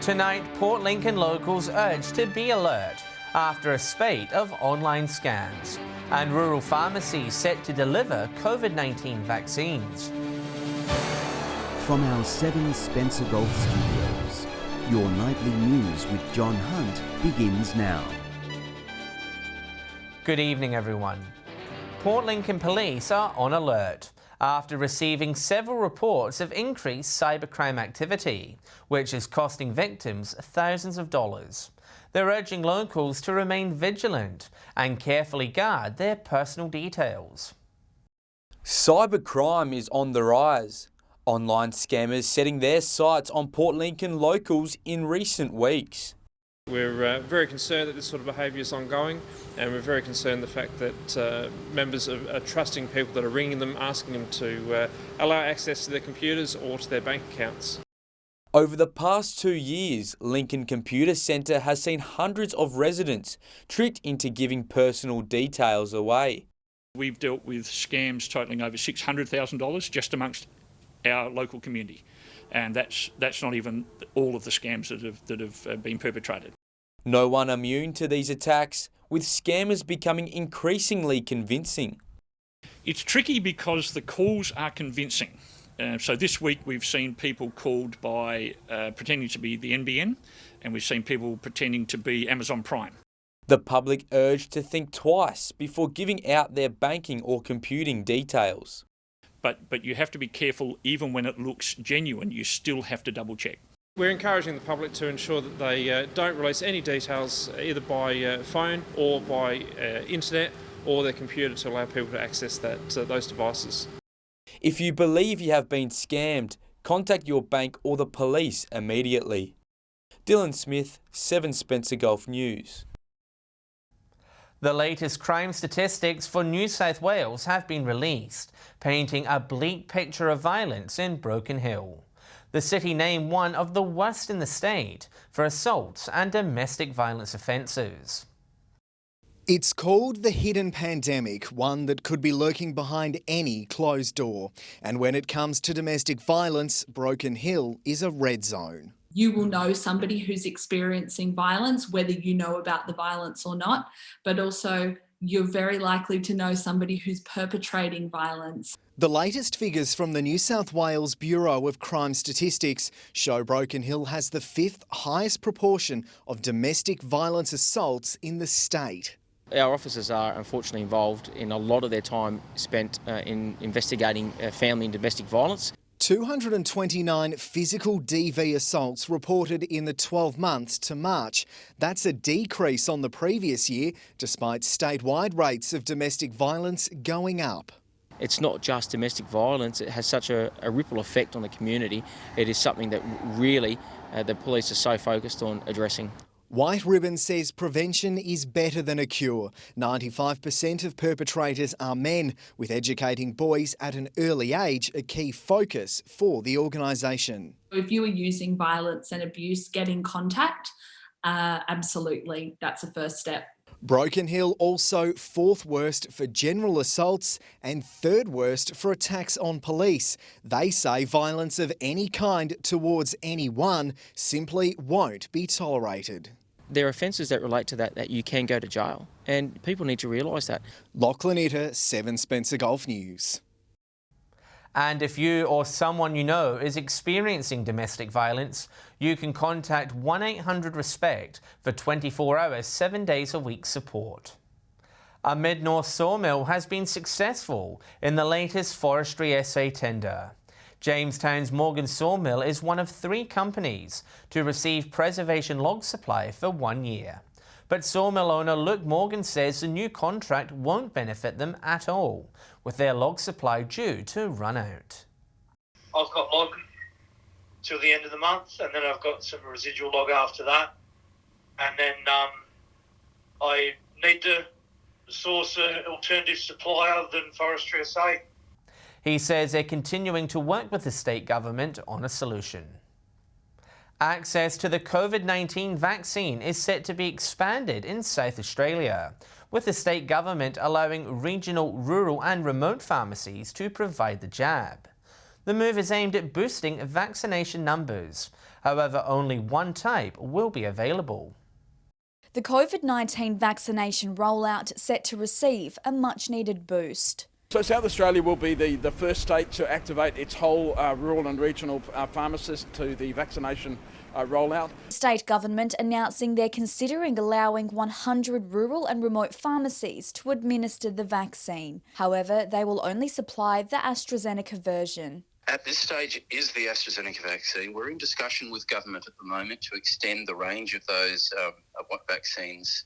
Tonight, Port Lincoln locals urged to be alert after a spate of online scams, and rural pharmacies set to deliver COVID-19 vaccines. From our 7 Spencer Golf Studios, your nightly news with John Hunt begins now. Good evening, everyone. Port Lincoln Police are on alert after receiving several reports of increased cybercrime activity, which is costing victims thousands of dollars. They're urging locals to remain vigilant and carefully guard their personal details. Cybercrime is on the rise. Online scammers setting their sights on Port Lincoln locals in recent weeks. We're very concerned that this sort of behaviour is ongoing, and we're very concerned the fact that members are trusting people that are ringing them, asking them to allow access to their computers or to their bank accounts. Over the past 2 years, Lincoln Computer Centre has seen hundreds of residents tricked into giving personal details away. We've dealt with scams totalling over $600,000 just amongst our local community. And that's not even all of the scams that have been perpetrated. No one immune to these attacks, with scammers becoming increasingly convincing. It's tricky because the calls are convincing. So this week we've seen people called by pretending to be the NBN, and we've seen people pretending to be Amazon Prime. The public urged to think twice before giving out their banking or computing details. But you have to be careful. Even when it looks genuine, you still have to double check. We're encouraging the public to ensure that they don't release any details either by phone or by internet or their computer to allow people to access those devices. If you believe you have been scammed, contact your bank or the police immediately. Dylan Smith, 7 Spencer Golf News. The latest crime statistics for New South Wales have been released, painting a bleak picture of violence in Broken Hill. The city named one of the worst in the state for assaults and domestic violence offences. It's called the hidden pandemic, one that could be lurking behind any closed door. And when it comes to domestic violence, Broken Hill is a red zone. You will know somebody who's experiencing violence, whether you know about the violence or not, but also you're very likely to know somebody who's perpetrating violence. The latest figures from the New South Wales Bureau of Crime Statistics show Broken Hill has the 5th highest proportion of domestic violence assaults in the state. Our officers are unfortunately involved in a lot of their time spent in investigating family and domestic violence. 229 physical DV assaults reported in the 12 months to March. That's a decrease on the previous year, despite statewide rates of domestic violence going up. It's not just domestic violence, it has such a ripple effect on the community. It is something that really the police are so focused on addressing. White Ribbon says prevention is better than a cure. 95% of perpetrators are men, with educating boys at an early age a key focus for the organisation. If you are using violence and abuse, get in contact. Absolutely, that's a first step. Broken Hill also 4th worst for general assaults and 3rd worst for attacks on police. They say violence of any kind towards anyone simply won't be tolerated. There are offences that relate to that you can go to jail, and people need to realise that. Lachlan Itter, 7 Spencer Golf News. And if you or someone you know is experiencing domestic violence, you can contact 1-800-RESPECT for 24 hours, 7 days a week support. A Mid-North sawmill has been successful in the latest Forestry SA tender. Jamestown's Morgan Sawmill is one of 3 companies to receive preservation log supply for 1 year. But sawmill owner Luke Morgan says the new contract won't benefit them at all, with their log supply due to run out. I've got log till the end of the month, and then I've got some residual log after that. And then I need to source an alternative supplier other than Forestry SA. He says they're continuing to work with the state government on a solution. Access to the COVID-19 vaccine is set to be expanded in South Australia, with the state government allowing regional, rural and remote pharmacies to provide the jab. The move is aimed at boosting vaccination numbers However, only one type will be available. The COVID-19 vaccination rollout set to receive a much-needed boost. So South Australia will be the first state to activate its whole rural and regional pharmacists to the vaccination rollout. State government announcing they're considering allowing 100 rural and remote pharmacies to administer the vaccine. However, they will only supply the AstraZeneca version. At this stage, it is the AstraZeneca vaccine. We're in discussion with government at the moment to extend the range of those of what vaccines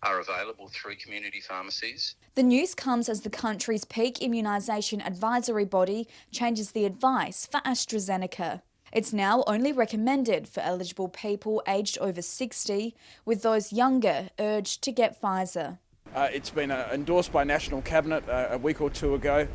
are available through community pharmacies. The news comes as the country's peak immunisation advisory body changes the advice for AstraZeneca. It's now only recommended for eligible people aged over 60, with those younger urged to get Pfizer. It's been endorsed by National Cabinet a week or two ago.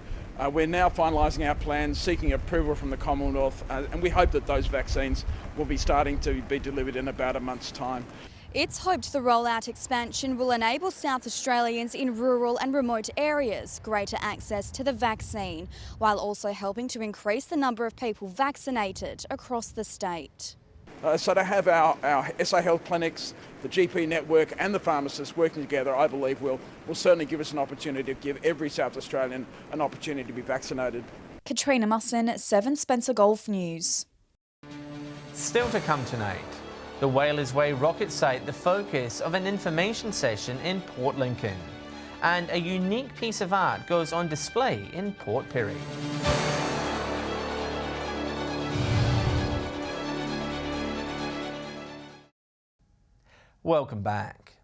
We're now finalising our plans, seeking approval from the Commonwealth, and we hope that those vaccines will be starting to be delivered in about a month's time. It's hoped the rollout expansion will enable South Australians in rural and remote areas greater access to the vaccine, while also helping to increase the number of people vaccinated across the state. So to have our SA Health clinics, the GP network and the pharmacists working together, I believe will certainly give us an opportunity to give every South Australian an opportunity to be vaccinated. Katrina Musson, 7 Spencer Golf News. Still to come tonight, the Whalers Way rocket site, the focus of an information session in Port Lincoln. And a unique piece of art goes on display in Port Pirie. Welcome back.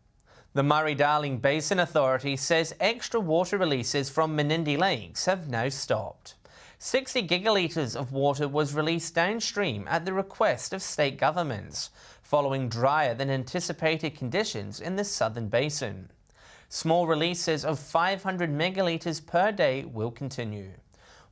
The Murray-Darling Basin Authority says extra water releases from Menindee Lakes have now stopped. 60 gigalitres of water was released downstream at the request of state governments, following drier than anticipated conditions in the southern basin. Small releases of 500 megalitres per day will continue.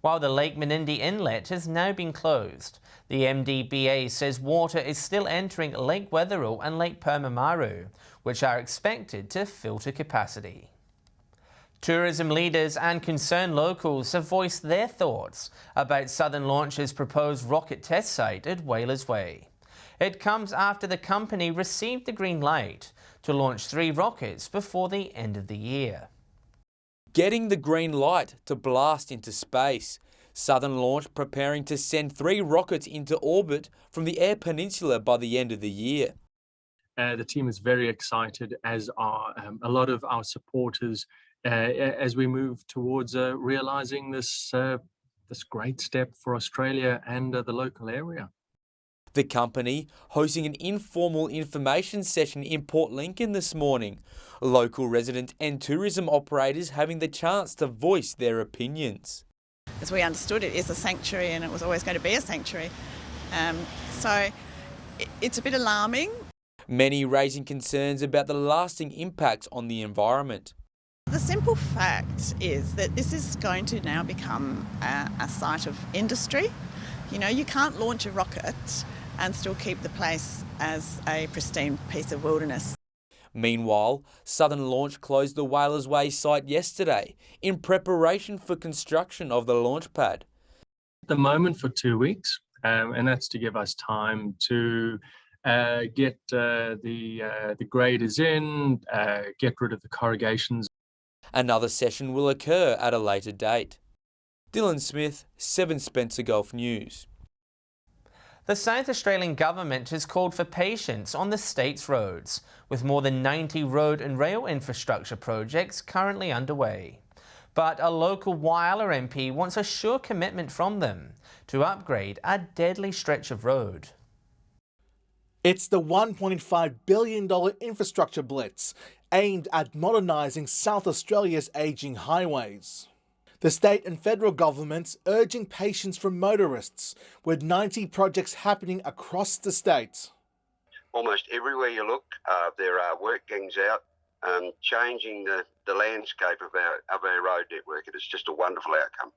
While the Lake Menindee Inlet has now been closed, the MDBA says water is still entering Lake Wetherill and Lake Permamaru, which are expected to fill to capacity. Tourism leaders and concerned locals have voiced their thoughts about Southern Launch's proposed rocket test site at Whalers Way. It comes after the company received the green light to launch 3 rockets before the end of the year. Getting the green light to blast into space. Southern Launch preparing to send 3 rockets into orbit from the Eyre Peninsula by the end of the year. The team is very excited, as are a lot of our supporters, as we move towards realising this great step for Australia and the local area. The company hosting an informal information session in Port Lincoln this morning. Local resident and tourism operators having the chance to voice their opinions. As we understood, it is a sanctuary and it was always going to be a sanctuary. So it's a bit alarming. Many raising concerns about the lasting impact on the environment. The simple fact is that this is going to now become a site of industry. You know, you can't launch a rocket and still keep the place as a pristine piece of wilderness. Meanwhile, Southern Launch closed the Whalers Way site yesterday in preparation for construction of the launch pad. At the moment for 2 weeks, and that's to give us time to get the graders in, get rid of the corrugations. Another session will occur at a later date. Dylan Smith, 7 Spencer Golf News. The South Australian Government has called for patience on the state's roads, with more than 90 road and rail infrastructure projects currently underway. But a local Whyalla MP wants a sure commitment from them to upgrade a deadly stretch of road. It's the $1.5 billion infrastructure blitz aimed at modernising South Australia's ageing highways. The state and federal governments urging patience from motorists, with 90 projects happening across the state. Almost everywhere you look, there are work gangs out changing the landscape of our road network. It is just a wonderful outcome.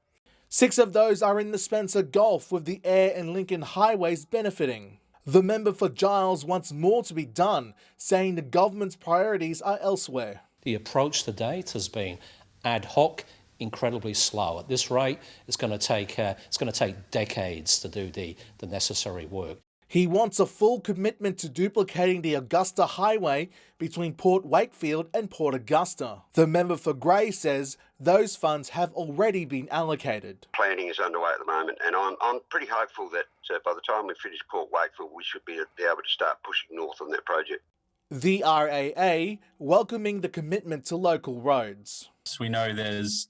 6 of those are in the Spencer Gulf, with the Eyre and Lincoln highways benefiting. The member for Giles wants more to be done, saying the government's priorities are elsewhere. The approach to date has been ad hoc, incredibly slow. At this rate, it's going to take decades to do the necessary work. He wants a full commitment to duplicating the Augusta Highway between Port Wakefield and Port Augusta. The member for Grey says those funds have already been allocated. Planning is underway at the moment, and I'm pretty hopeful that by the time we finish Port Wakefield, we should be able to start pushing north on that project. The RAA welcoming the commitment to local roads. We know there's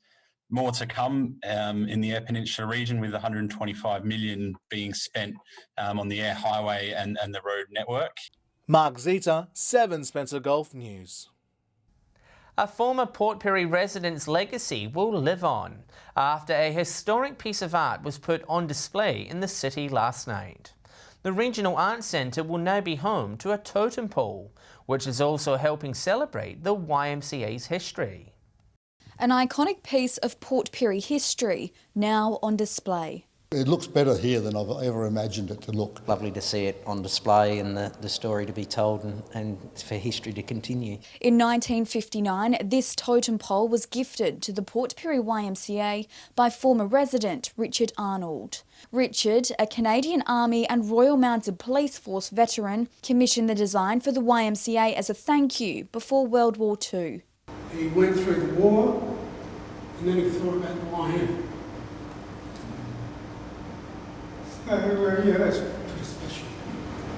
more to come in the Eyre Peninsula region, with 125 million being spent on the Eyre Highway and the road network. Mark Zeta, 7 Spencer Gulf News. A former Port Pirie resident's legacy will live on after a historic piece of art was put on display in the city last night. The Regional Arts Centre will now be home to a totem pole, which is also helping celebrate the YMCA's history. An iconic piece of Port Pirie history now on display. It looks better here than I've ever imagined it to look. Lovely to see it on display and the story to be told and for history to continue. In 1959, this totem pole was gifted to the Port Pirie YMCA by former resident Richard Arnold. Richard, a Canadian Army and Royal Mounted Police Force veteran, commissioned the design for the YMCA as a thank you before World War II. He went through the war and then he thought about the YM. So, yeah, that's pretty special.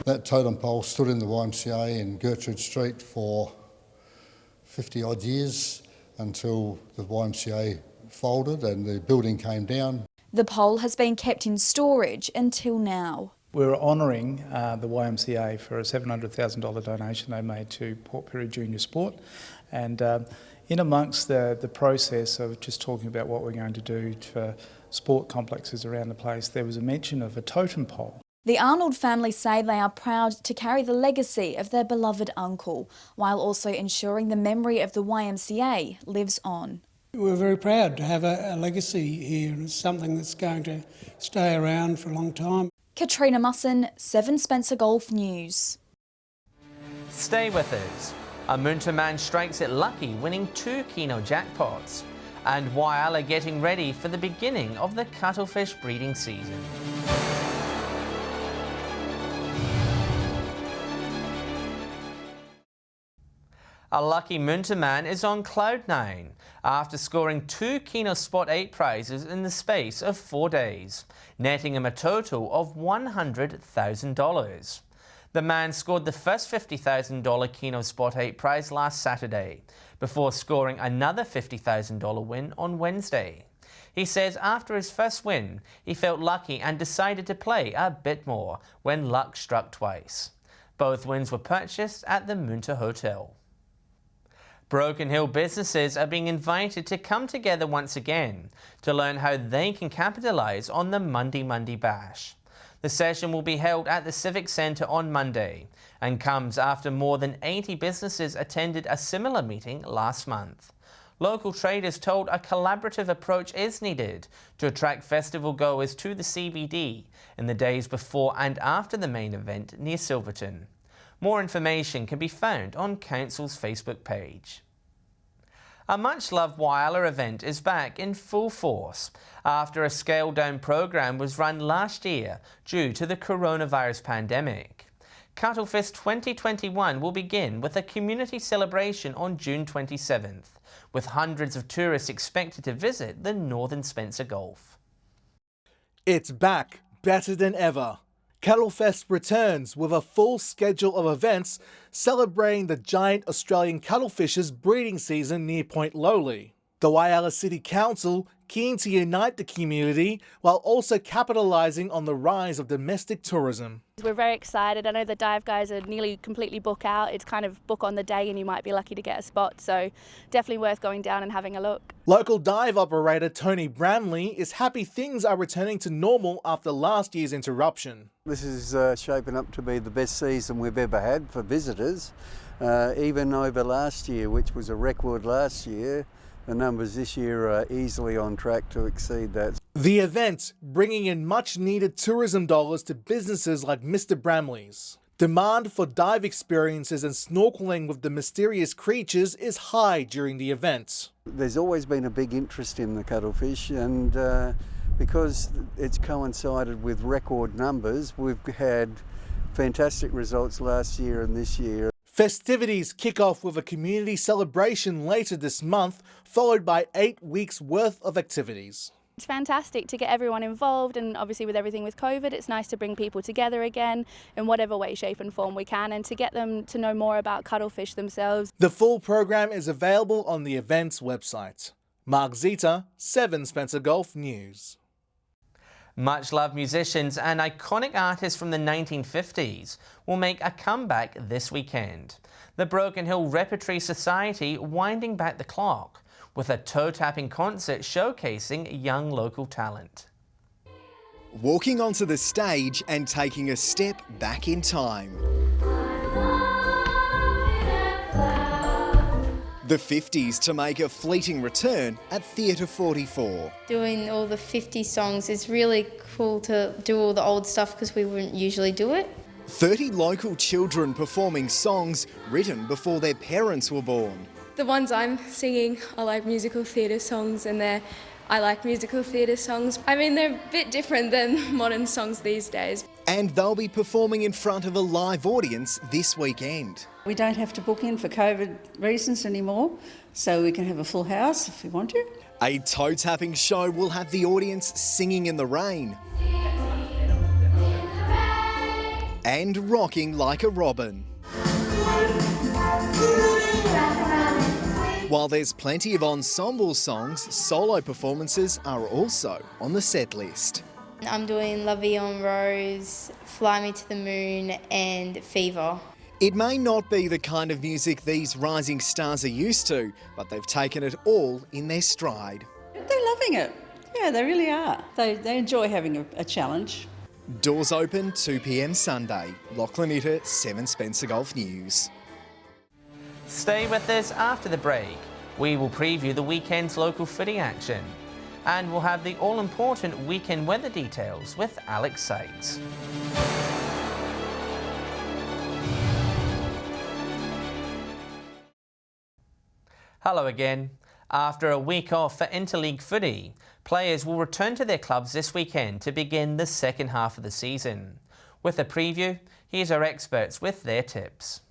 That totem pole stood in the YMCA in Gertrude Street for 50 odd years until the YMCA folded and the building came down. The pole has been kept in storage until now. We're honouring the YMCA for a $700,000 donation they made to Port Pirie Junior Sport, and in amongst the process of just talking about what we're going to do for sport complexes around the place, there was a mention of a totem pole. The Arnold family say they are proud to carry the legacy of their beloved uncle, while also ensuring the memory of the YMCA lives on. We're very proud to have a legacy here, and it's something that's going to stay around for a long time. Katrina Musson, 7 Spencer Gulf News. Stay with us. A Moonta man strikes it lucky, winning 2 Keno jackpots. And Whyalla getting ready for the beginning of the cuttlefish breeding season. A lucky Moonta man is on cloud 9 after scoring 2 Keno Spot 8 prizes in the space of 4 days, netting him a total of $100,000. The man scored the first $50,000 Keno Spot 8 prize last Saturday, before scoring another $50,000 win on Wednesday. He says after his first win, he felt lucky and decided to play a bit more when luck struck twice. Both wins were purchased at the Moonta Hotel. Broken Hill businesses are being invited to come together once again to learn how they can capitalise on the Monday Bash. The session will be held at the Civic Centre on Monday and comes after more than 80 businesses attended a similar meeting last month. Local traders told a collaborative approach is needed to attract festival goers to the CBD in the days before and after the main event near Silverton. More information can be found on Council's Facebook page. A much-loved Whyalla event is back in full force after a scaled-down program was run last year due to the coronavirus pandemic. Cuttlefest 2021 will begin with a community celebration on June 27th, with hundreds of tourists expected to visit the Northern Spencer Gulf. It's back, better than ever. Cuttlefest returns with a full schedule of events celebrating the giant Australian cuttlefish's breeding season near Point Lowly. The Whyalla City Council keen to unite the community while also capitalising on the rise of domestic tourism. We're very excited. I know the dive guys are nearly completely booked out. It's kind of book on the day and you might be lucky to get a spot, so definitely worth going down and having a look. Local dive operator Tony Bramley is happy things are returning to normal after last year's interruption. This is shaping up to be the best season we've ever had for visitors. Even over last year, which was a record last year, the numbers this year are easily on track to exceed that. The event bringing in much needed tourism dollars to businesses like Mr. Bramley's. Demand for dive experiences and snorkeling with the mysterious creatures is high during the event. There's always been a big interest in the cuttlefish, and because it's coincided with record numbers, we've had fantastic results last year and this year. Festivities kick off with a community celebration later this month, followed by 8 weeks worth of activities. It's fantastic to get everyone involved, and obviously with everything with COVID, it's nice to bring people together again in whatever way, shape and form we can, and to get them to know more about cuttlefish themselves. The full program is available on the event's website. Mark Zita, 7 Spencer Gulf News. Much-loved musicians and iconic artists from the 1950s will make a comeback this weekend. The Broken Hill Repertory Society winding back the clock with a toe-tapping concert showcasing young local talent. Walking onto the stage and taking a step back in time. The 50s to make a fleeting return at Theatre 44. Doing all the 50 songs is really cool to do all the old stuff because we wouldn't usually do it. 30 local children performing songs written before their parents were born. The ones I'm singing are like musical theatre songs, and I like musical theatre songs. I mean, they're a bit different than modern songs these days. And they'll be performing in front of a live audience this weekend. We don't have to book in for COVID reasons anymore, so we can have a full house if we want to. A toe-tapping show will have the audience singing in the rain and rocking like a robin. While there's plenty of ensemble songs, solo performances are also on the set list. I'm doing La Vie en Rose, Fly Me to the Moon and Fever. It may not be the kind of music these rising stars are used to, but they've taken it all in their stride. They're loving it. Yeah, they really are. They enjoy having a challenge. Doors open 2 p.m. Sunday. Lachlan Itter, 7 Spencer Gulf News. Stay with us after the break. We will preview the weekend's local footy action. And we'll have the all-important weekend weather details with Alex Sykes. Hello again. After a week off for interleague footy, players will return to their clubs this weekend to begin the second half of the season. With a preview, here's our experts with their tips.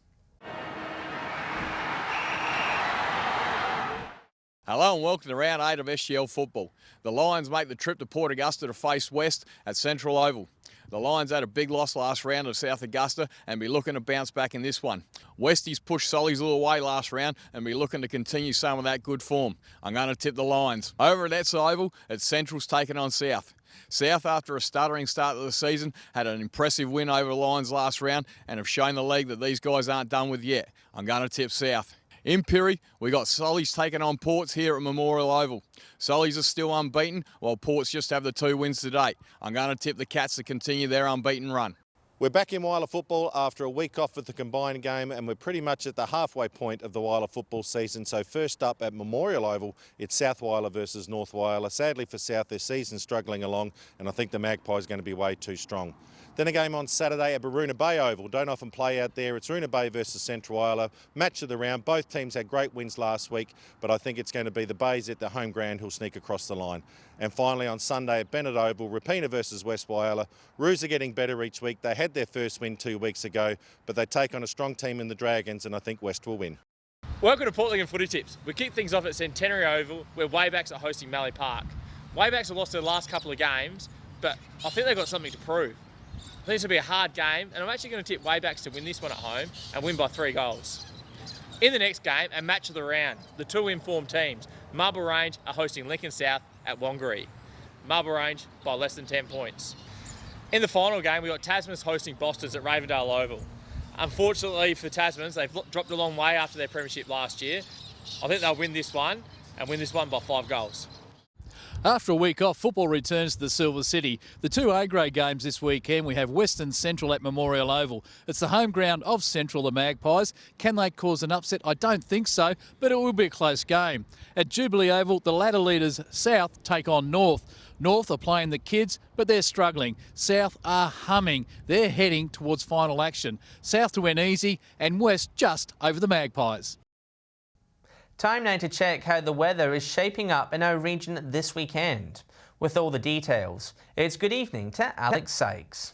Hello and welcome to round 8 of SGL football. The Lions make the trip to Port Augusta to face West at Central Oval. The Lions had a big loss last round of South Augusta and be looking to bounce back in this one. Westies pushed Solihull away last round and be looking to continue some of that good form. I'm going to tip the Lions. Over at Etts Oval, it's Central's taking on South. South, after a stuttering start of the season, had an impressive win over the Lions last round and have shown the league that these guys aren't done with yet. I'm going to tip South. In Pirrie, we got Solihull taking on Ports here at Memorial Oval. Solihull are still unbeaten, while Ports just have the 2 wins to date. I'm going to tip the Cats to continue their unbeaten run. We're back in Whyalla football after a week off with the combined game, and we're pretty much at the halfway point of the Whyalla football season. So first up at Memorial Oval, it's South Whyalla versus North Whyalla. Sadly for South, their season's struggling along, and I think the Magpies are going to be way too strong. Then a game on Saturday at Baroona Bay Oval. Don't often play out there. It's Roona Bay versus Central Whyalla. Match of the round. Both teams had great wins last week, but I think it's going to be the Bays at the home ground who'll sneak across the line. And finally on Sunday at Bennett Oval, Rapina versus West Whyalla. Roos are getting better each week. They had their first win 2 weeks ago, but they take on a strong team in the Dragons, and I think West will win. Welcome to Port Lincoln Footy Tips. We kick things off at Centenary Oval, where Waybacks are hosting Mallee Park. Waybacks have lost their last couple of games, but I think they've got something to prove. I think this will be a hard game, and I'm actually going to tip Waybacks to win this one at home and win by 3 goals. In the next game, a match of the round, the 2 informed teams, Marble Range are hosting Lincoln South at Wongaree. Marble Range by less than 10 points. In the final game, we got Tasmans hosting Boston's at Ravendale Oval. Unfortunately for Tasmans, they've dropped a long way after their premiership last year. I think they'll win this one, and win this one by 5 goals. After a week off, football returns to the Silver City. The 2 A-grade games this weekend, we have Western Central at Memorial Oval. It's the home ground of Central, the Magpies. Can they cause an upset? I don't think so, but it will be a close game. At Jubilee Oval, the ladder leaders South take on North. North are playing the kids, but they're struggling. South are humming. They're heading towards final action. South to win easy and West just over the Magpies. Time now to check how the weather is shaping up in our region this weekend. With all the details, it's good evening to Alex Sykes.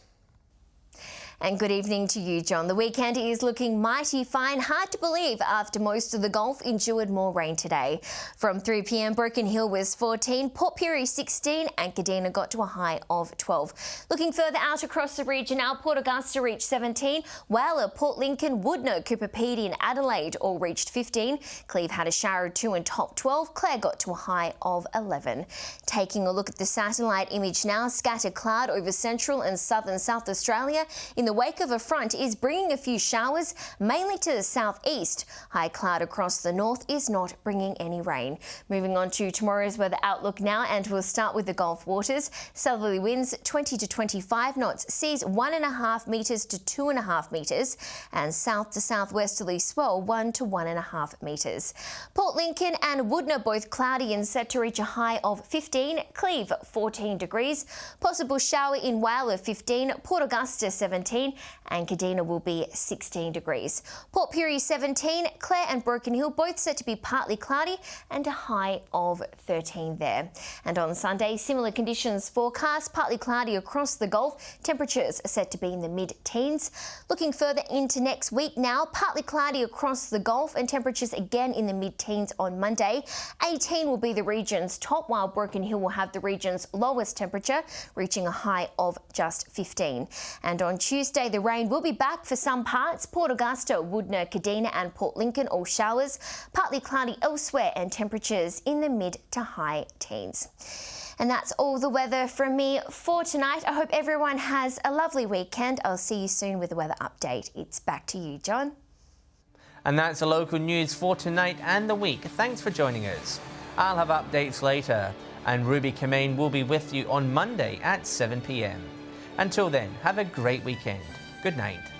And good evening to you, John. The weekend is looking mighty fine. Hard to believe after most of the Gulf endured more rain today. From 3 p.m, Broken Hill was 14, Port Pirie 16 and Kadina got to a high of 12. Looking further out across the region now, Port Augusta reached 17, Whyalla, Port Lincoln, Woodner, Cooper Pedy and Adelaide all reached 15. Cleve had a shower of 2 and top 12. Clare got to a high of 11. Taking a look at the satellite image now, scattered cloud over central and southern South Australia in the wake of a front is bringing a few showers, mainly to the southeast. High cloud across the north is not bringing any rain. Moving on to tomorrow's weather outlook now, and we'll start with the Gulf waters. Southerly winds 20 to 25 knots, seas 1.5 metres to 2.5 metres, and south to southwesterly swell 1 to 1.5 metres. Port Lincoln and Woodner both cloudy and set to reach a high of 15, Cleve 14 degrees, possible shower in Whyalla 15, Port Augusta 17 and Kadina will be 16 degrees. Port Pirie 17, Clare and Broken Hill both set to be partly cloudy and a high of 13 there. And on Sunday, similar conditions forecast, partly cloudy across the Gulf, temperatures are set to be in the mid-teens. Looking further into next week now, partly cloudy across the Gulf and temperatures again in the mid-teens on Monday. 18 will be the region's top, while Broken Hill will have the region's lowest temperature, reaching a high of just 15. And on Tuesday, the rain will be back for some parts. Port Augusta, Woodner, Kadina and Port Lincoln all showers. Partly cloudy elsewhere and temperatures in the mid to high teens. And that's all the weather from me for tonight. I hope everyone has a lovely weekend. I'll see you soon with a weather update. It's back to you, John. And that's the local news for tonight and the week. Thanks for joining us. I'll have updates later, and Ruby Kameen will be with you on Monday at 7 p.m. Until then, have a great weekend. Good night.